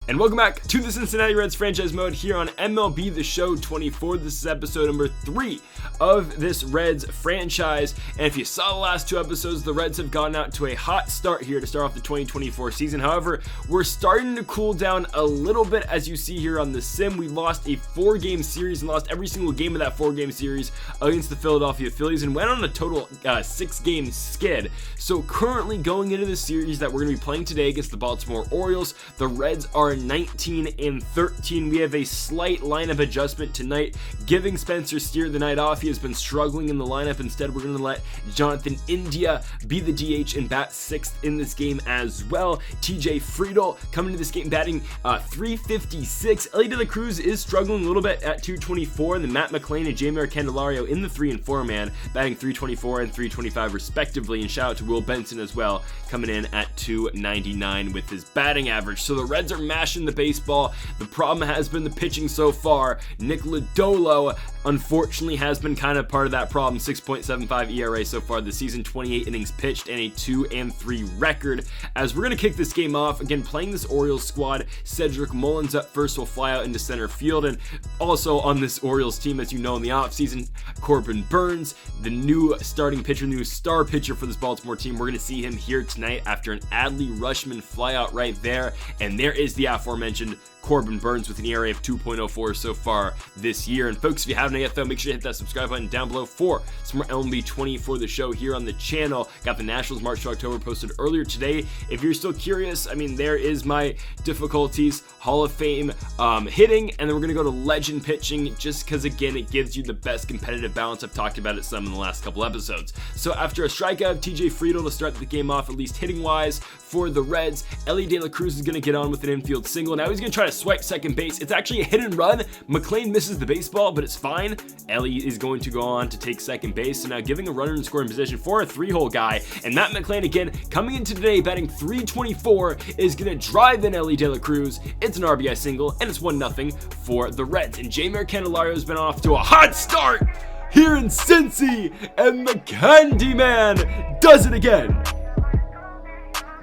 And welcome back to the Cincinnati Reds franchise mode here on MLB The Show 24. This is episode number 3 of this Reds franchise. And if you saw the last 2 episodes, the Reds have gotten out to a hot start here to start off the 2024 season. However, we're starting to cool down a little bit, as you see here on the sim. We lost a 4-game series and lost every single game of that 4-game series against the Philadelphia Phillies and went on a total 6-game skid. So currently going into the series that we're going to be playing today against the Baltimore Orioles, the Reds are 19-13. We have a slight lineup adjustment tonight, giving Spencer Steer the night off. He has been struggling in the lineup. Instead, we're going to let Jonathan India be the DH and bat 6th in this game as well. TJ Friedl coming to this game batting .356. Elly De La Cruz is struggling a little bit at .224, and then Matt McLain and Jeimer Candelario in the 3 and 4 man batting .324 and .325 respectively. And shout out to Will Benson as well, coming in at .299 with his batting average. So the Reds are mashing the baseball. The problem has been the pitching so far. Nick Lodolo unfortunately has been kind of part of that problem. 6.75 ERA so far this season, 28 innings pitched, and a 2-3 record. As we're going to kick this game off, again playing this Orioles squad, Cedric Mullins up first will fly out into center field. And also on this Orioles team, as you know, in the offseason, Corbin Burns, the new starting pitcher, new star pitcher for this Baltimore team. We're going to see him here tonight after an Adley Rutschman flyout right there. And there is the aforementioned Corbin Burns with an ERA of 2.04 so far this year. And folks, if you haven't yet though, make sure to hit that subscribe button down below for some more MLB 24 the show here on the channel. Got the Nationals March to October posted earlier today. If you're still curious, I mean, there is my difficulties, Hall of Fame hitting, and then we're going to go to legend pitching just because, again, it gives you the best competitive balance. I've talked about it some in the last couple episodes. So after a strikeout of TJ Friedl to start the game off, at least hitting wise for the Reds, Elly De La Cruz is going to get on with an infield single. Now he's going to try to swipe second base. It's actually a hit and run. McLain misses the baseball, but it's fine. Elly is going to go on to take second base. So now giving a runner in scoring position for a 3-hole guy. And Matt McLain, again, coming into today batting .324, is going to drive in Elly De La Cruz. It's an RBI single, and it's 1-0 for the Reds. And Jeimer Candelario has been off to a hot start here in Cincy, and the Candyman does it again.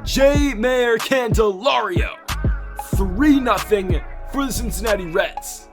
Jeimer Candelario, 3-0 for the Cincinnati Reds.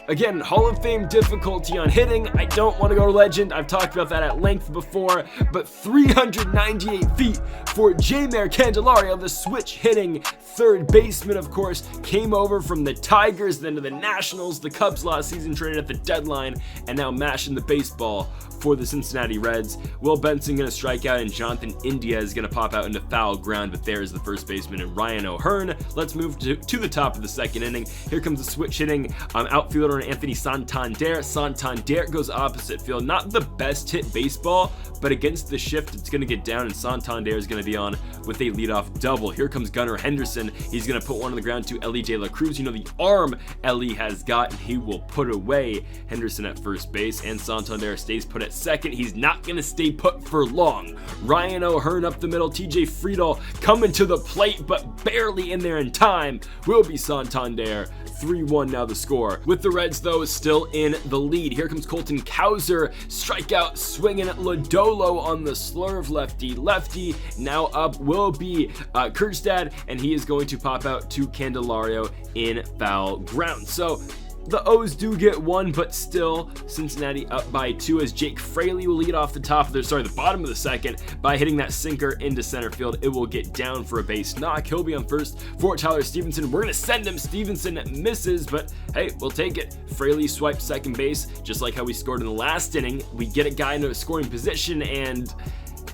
Again, Hall of Fame difficulty on hitting. I don't want to go to legend. I've talked about that at length before, but 398 feet for Jeimer Candelario, the switch hitting third baseman, of course, came over from the Tigers, then to the Nationals, the Cubs last season, traded at the deadline, and now mashing the baseball for the Cincinnati Reds. Will Benson going to strike out, and Jonathan India is going to pop out into foul ground, but there is the first baseman and Ryan O'Hearn. Let's move to the top of the second inning. Here comes the switch hitting outfielder Anthony Santander. Santander goes opposite field. Not the best hit baseball, but against the shift, it's going to get down, and Santander is going to be on with a leadoff double. Here comes Gunnar Henderson. He's going to put one on the ground to Elly De La Cruz. You know the arm Elly has got, and he will put away Henderson at first base, and Santander stays put at second. He's not going to stay put for long. Ryan O'Hearn up the middle. TJ Friedl coming to the plate, but barely in there in time. Will be Santander. 3-1 now the score. With the Reds, though, still in the lead. Here comes Colton Cowser. Strikeout swinging at Lodolo on the slurve. Lefty. Now up will be Kjerstad, and he is going to pop out to Candelario in foul ground. So the O's do get one, but still Cincinnati up by 2 as Jake Fraley will lead off the bottom of the second by hitting that sinker into center field. It will get down for a base knock. He'll be on first for Tyler Stevenson. We're going to send him. Stevenson misses, but hey, we'll take it. Fraley swipes second base, just like how we scored in the last inning. We get a guy into a scoring position, and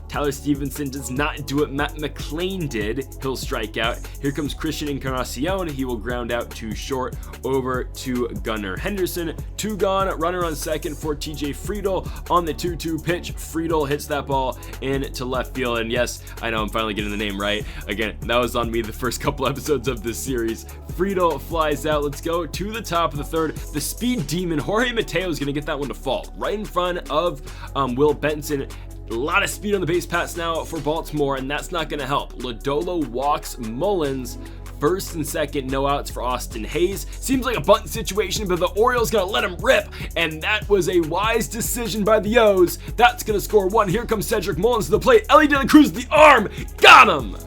Tyler Stevenson does not do what Matt McLain did. He'll strike out. Here comes Christian Encarnacion. He will ground out to short over to Gunnar Henderson. 2 gone, runner on second for TJ Friedl on the 2-2 pitch. Friedl hits that ball into left field. And yes, I know I'm finally getting the name right. Again, that was on me the first couple episodes of this series. Friedl flies out. Let's go to the top of the third. The speed demon, Jorge Mateo, is going to get that one to fall right in front of Will Benson. A lot of speed on the base paths now for Baltimore, and that's not going to help. Lodolo walks Mullins. First and second, no outs for Austin Hayes. Seems like a bunt situation, but the Orioles gonna let him rip, and that was a wise decision by the O's. That's gonna score 1. Here comes Cedric Mullins to the plate. Elly De La Cruz, the arm, got him!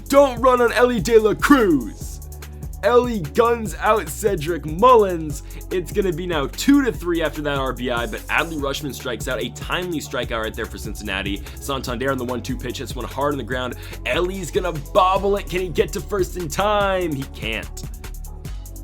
Don't run on Elly De La Cruz. Ellie guns out Cedric Mullins. It's going to be now 2-3 after that RBI, but Adley Rutschman strikes out. A timely strikeout right there for Cincinnati. Santander on the 1-2 pitch hits one hard on the ground. Ellie's going to bobble it. Can he get to first in time? He can't.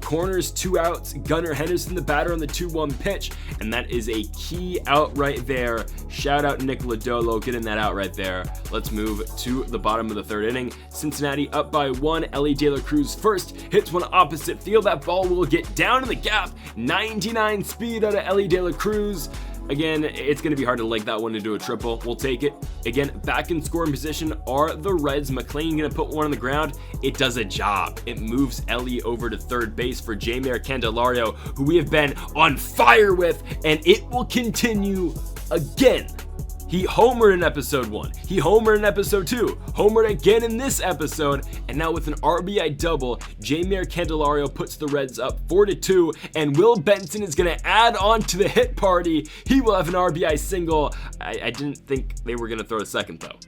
Corners, 2 outs. Gunnar Henderson, the batter, on the 2-1 pitch, and that is a key out right there. Shout out Nick Lodolo getting that out right there. Let's move to the bottom of the 3rd inning. Cincinnati up by 1. Ellie De La Cruz first hits one opposite field. That ball will get down in the gap. 99 speed out of Ellie De La Cruz. Again, it's going to be hard to leg that one into a triple. We'll take it. Again, back in scoring position are the Reds. McLean going to put one on the ground. It does a job. It moves Ellie over to third base for Jeimer Candelario, who we have been on fire with, and it will continue again. He homered in episode 1. He homered in episode 2. Homered again in this episode. And now with an RBI double, Jeimer Candelario puts the Reds up 4-2. And Will Benson is going to add on to the hit party. He will have an RBI single. I didn't think they were going to throw a second, though.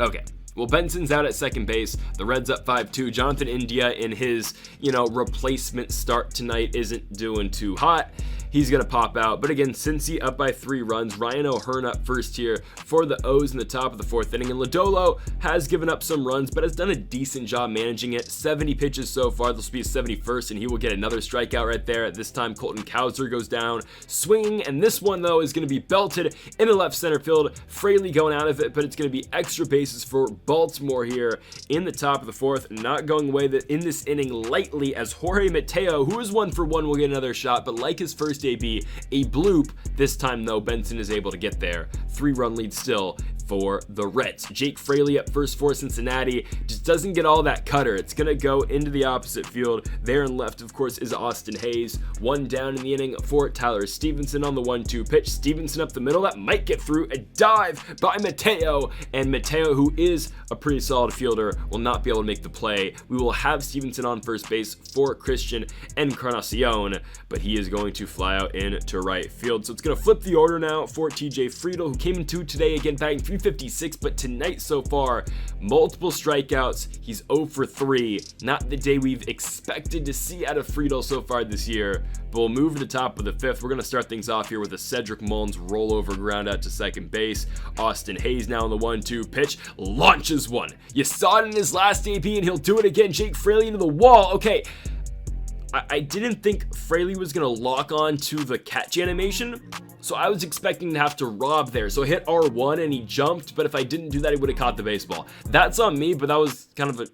Okay. Well, Benson's out at second base. The Reds up 5-2. Jonathan India in his, replacement start tonight isn't doing too hot. He's going to pop out. But again, Cincy up by 3 runs. Ryan O'Hearn up first here for the O's in the top of the 4th inning. And Lodolo has given up some runs, but has done a decent job managing it. 70 pitches so far. This will be his 71st, and he will get another strikeout right there. At this time, Colton Cowser goes down swinging. And this one, though, is going to be belted into left center field. Fraley going out of it, but it's going to be extra bases for Baltimore here in the top of the 4th. Not going away in this inning lightly, as Jorge Mateo, who is 1-for-1, will get another shot, but like his first AB, a bloop. This time, though, Benson is able to get there. 3-run lead still for the Reds. Jake Fraley up first for Cincinnati. Just doesn't get all that cutter. It's going to go into the opposite field. There and left, of course, is Austin Hayes. 1 down in the inning for Tyler Stevenson on the 1-2 pitch. Stevenson up the middle. That might get through. A dive by Mateo. And Mateo, who is a pretty solid fielder, will not be able to make the play. We will have Stevenson on first base for Christian Encarnacion, but he is going to fly out into right field. So it's going to flip the order now for TJ Friedel, who came into today again batting .356, but tonight so far, multiple strikeouts. He's 0-for-3. Not the day we've expected to see out of Friedel so far this year, but we'll move to the top of the 5th. We're going to start things off here with a Cedric Mullins rollover ground out to second base. Austin Hayes now on the 1-2 pitch, launches one. You saw it in his last AB, and he'll do it again. Jake Fraley into the wall. Okay, I didn't think Fraley was going to lock on to the catch animation, so I was expecting to have to rob there. So I hit R1 and he jumped, but if I didn't do that, he would have caught the baseball. That's on me, but that was kind of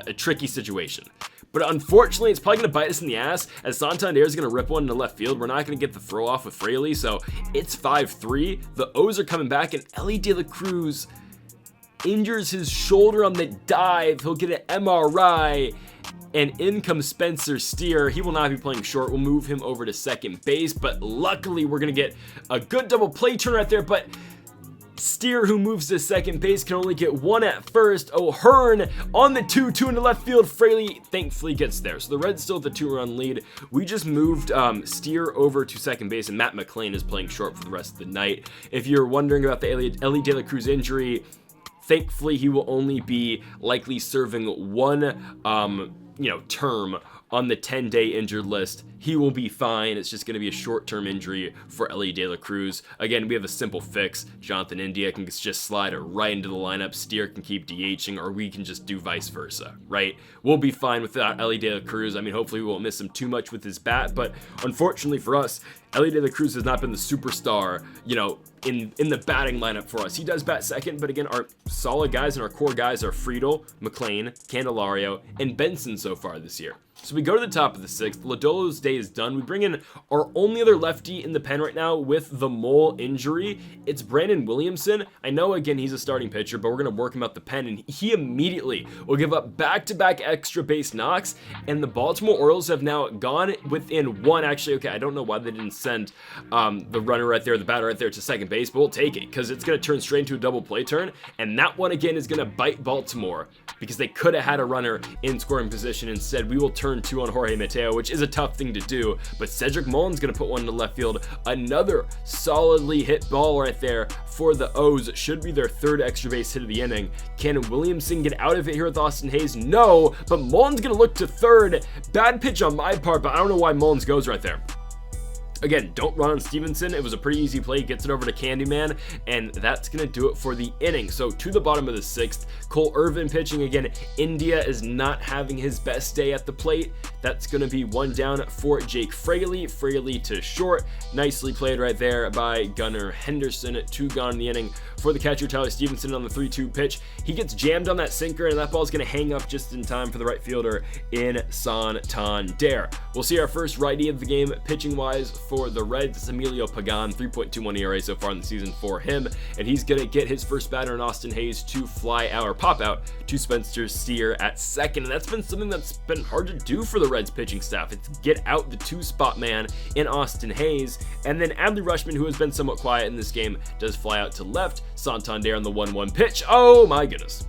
a tricky situation. But unfortunately, it's probably going to bite us in the ass, as Santander is going to rip one into left field. We're not going to get the throw off with Fraley, so it's 5-3. The O's are coming back, and Ellie De La Cruz injures his shoulder on the dive. He'll get an MRI. And in comes Spencer Steer. He will not be playing short. We'll move him over to second base, but luckily we're going to get a good double play turn right there. But Steer, who moves to second base, can only get one at first. O'Hearn on the 2-2 into left field. Fraley thankfully gets there. So the Reds still have the 2-run lead. We just moved Steer over to second base, and Matt McLean is playing short for the rest of the night. If you're wondering about the Ellie De La Cruz injury, thankfully he will only be likely serving one term on the 10-day injured list. He will be fine. It's just going to be a short-term injury for Ellie De La Cruz. Again, we have a simple fix. Jonathan India can just slide it right into the lineup. Steer can keep DHing, or we can just do vice versa, right? We'll be fine without Ellie De La Cruz. I mean, hopefully we won't miss him too much with his bat, but unfortunately for us, Ellie De La Cruz has not been the superstar, in the batting lineup for us. He does bat second, but again, our solid guys and our core guys are Friedel, McLean, Candelario, and Benson so far this year. So we go to the top of the 6th. Lodolo's day is done. We bring in our only other lefty in the pen right now with the mole injury. It's Brandon Williamson. I know, again, he's a starting pitcher, but we're going to work him out the pen, and he immediately will give up back-to-back extra base knocks, and the Baltimore Orioles have now gone within one. Actually, okay, I don't know why they didn't send the runner right there, the batter right there to second base, but we'll take it because it's going to turn straight into a double play turn, and that one, again, is going to bite Baltimore because they could have had a runner in scoring position. Instead, we will turn turn 2 on Jorge Mateo, which is a tough thing to do, but Cedric Mullins going to put one to left field. Another solidly hit ball right there for the O's. Should be their 3rd extra base hit of the inning. Can Williamson get out of it here with Austin Hayes? No, but Mullins going to look to 3rd. Bad pitch on my part, but I don't know why Mullins goes right there. Again, don't run on Stevenson. It was a pretty easy play. Gets it over to Candyman, and that's going to do it for the inning. So to the bottom of the 6th, Cole Irvin pitching again. India is not having his best day at the plate. That's going to be 1 down for Jake Fraley. Fraley to short. Nicely played right there by Gunnar Henderson. 2 gone in the inning for the catcher, Tyler Stevenson, on the 3-2 pitch. He gets jammed on that sinker, and that ball's going to hang up just in time for the right fielder in Santander. We'll see our first righty of the game pitching-wise for the Reds. It's Emilio Pagan, 3.21 ERA so far in the season for him, and he's going to get his first batter in Austin Hayes to fly out or pop out to Spencer Steer at 2nd, and that's been something that's been hard to do for the Reds pitching staff. It's get out the 2-spot man in Austin Hayes, and then Adley Rutschman, who has been somewhat quiet in this game, does fly out to left. Santander on the 1-1 pitch. Oh my goodness.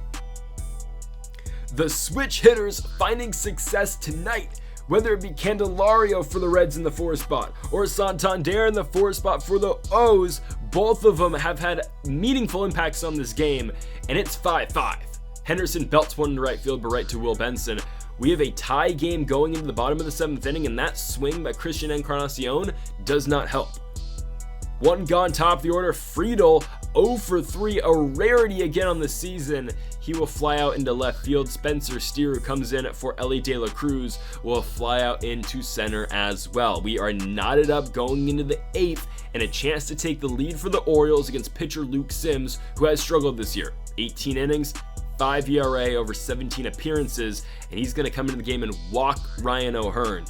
The switch hitters finding success tonight, whether it be Candelario for the Reds in the 4 spot or Santander in the 4 spot for the O's. Both of them have had meaningful impacts on this game, and it's 5-5. Henderson belts one to right field, but right to Will Benson. We have a tie game going into the bottom of the 7th inning, and that swing by Christian Encarnacion does not help. 1 gone, top of the order. Friedel 0 for 3, a rarity again on the season. He will fly out into left field. Spencer Steer, who comes in for Ellie De La Cruz, will fly out into center as well. We are knotted up going into the 8th, and a chance to take the lead for the Orioles against pitcher Luke Sims, who has struggled this year. 18 innings, 5 ERA over 17 appearances, and he's going to come into the game and walk Ryan O'Hearn.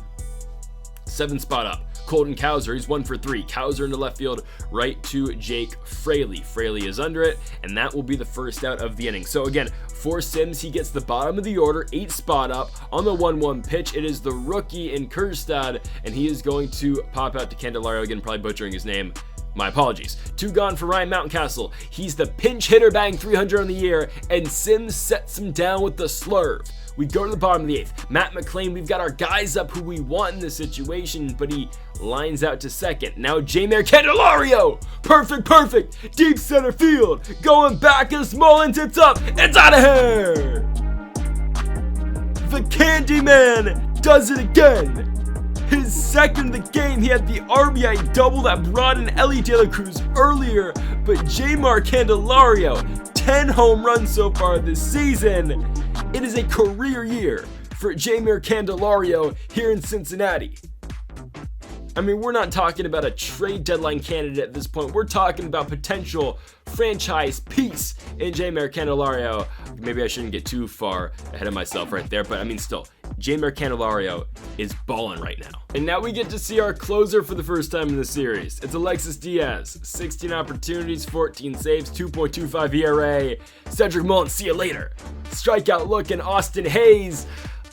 7 spot up. Colton Cowser, he's 1 for 3. Cowser into left field, right to Jake Fraley. Fraley is under it, and that will be the first out of the inning. So again, for Sims, he gets the bottom of the order, 8 spot up on the 1-1 pitch. It is the rookie in Kjerstad, and he is going to pop out to Candelario, again, probably butchering his name. My apologies. 2 gone for Ryan Mountcastle. He's the pinch hitter, batting 300 on the year, and Sims sets him down with the slurve. We go to the bottom of the 8th. Matt McClain, we've got our guys up who we want in this situation, but he lines out to 2nd. Now Jeimer Candelario! Perfect! Deep center field! Going back as Mullins, it's up! It's out of here! The Candyman does it again! His 2nd of the game. He had the RBI double that brought in Ellie De La Cruz earlier, but Jeimer Candelario, 10 home runs so far this season. It is a career year for Jeimer Candelario here in Cincinnati. I mean, we're not talking about a trade deadline candidate at this point. We're talking about potential franchise piece in Jeimer Candelario. Maybe I shouldn't get too far ahead of myself right there, but I mean, still, Jeimer Candelario is balling right now. And now we get to see our closer for the first time in the series. It's Alexis Diaz. 16 opportunities, 14 saves, 2.25 ERA. Cedric Mullins, see you later. Strikeout look, and Austin Hayes.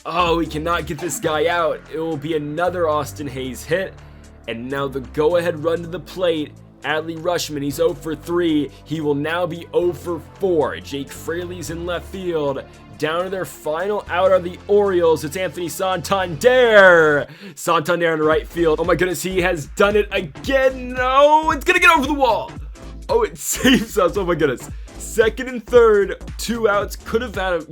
Oh, we cannot get this guy out. It will be another Austin Hayes hit. And now the go-ahead run to the plate. Adley Rutschman, he's 0 for 3. He will now be 0 for 4. Jake Fraley's in left field. Down to their final out are the Orioles. It's Anthony Santander. Santander in right field. Oh my goodness, he has done it again. No, it's gonna get over the wall. Oh, it saves us. Oh my goodness. 2nd and 3rd, 2 outs. Could have had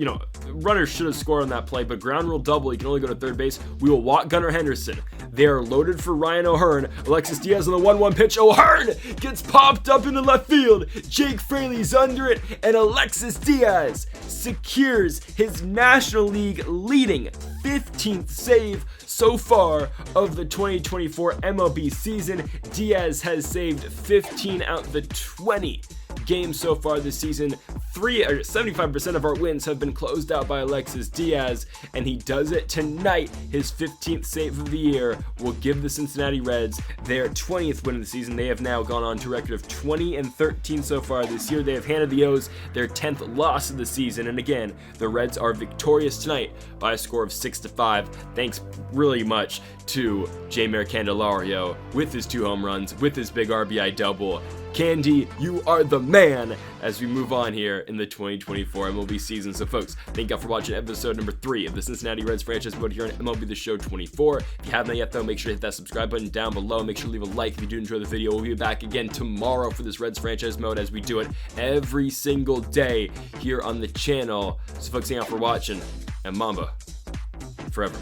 runner should have scored on that play, but ground rule double. He can only go to 3rd base. We will walk Gunnar Henderson. They are loaded for Ryan O'Hearn. Alexis Diaz on the 1-1 pitch. O'Hearn gets popped up into left field. Jake Fraley's under it, and Alexis Diaz secures his National League leading 15th save so far of the 2024 MLB season. Diaz has saved 15 out of the 20 games so far this season. 75% of our wins have been closed out by Alexis Diaz, and he does it tonight. His 15th save of the year will give the Cincinnati Reds their 20th win of the season. They have now gone on to a record of 20-13 so far this year. They have handed the O's their 10th loss of the season, and again, the Reds are victorious tonight by a score of 6-5. Thanks really much to Jeimer Candelario with his 2 home runs, with his big RBI double. Candy, you are the man as we move on here in the 2024 MLB season. So folks, thank you all for watching episode number 3 of the Cincinnati Reds franchise mode here on MLB The Show 24. If you haven't yet though, make sure to hit that subscribe button down below. Make sure to leave a like if you do enjoy the video. We'll be back again tomorrow for this Reds franchise mode as we do it every single day here on the channel. So folks, thank you all for watching, and Mamba forever.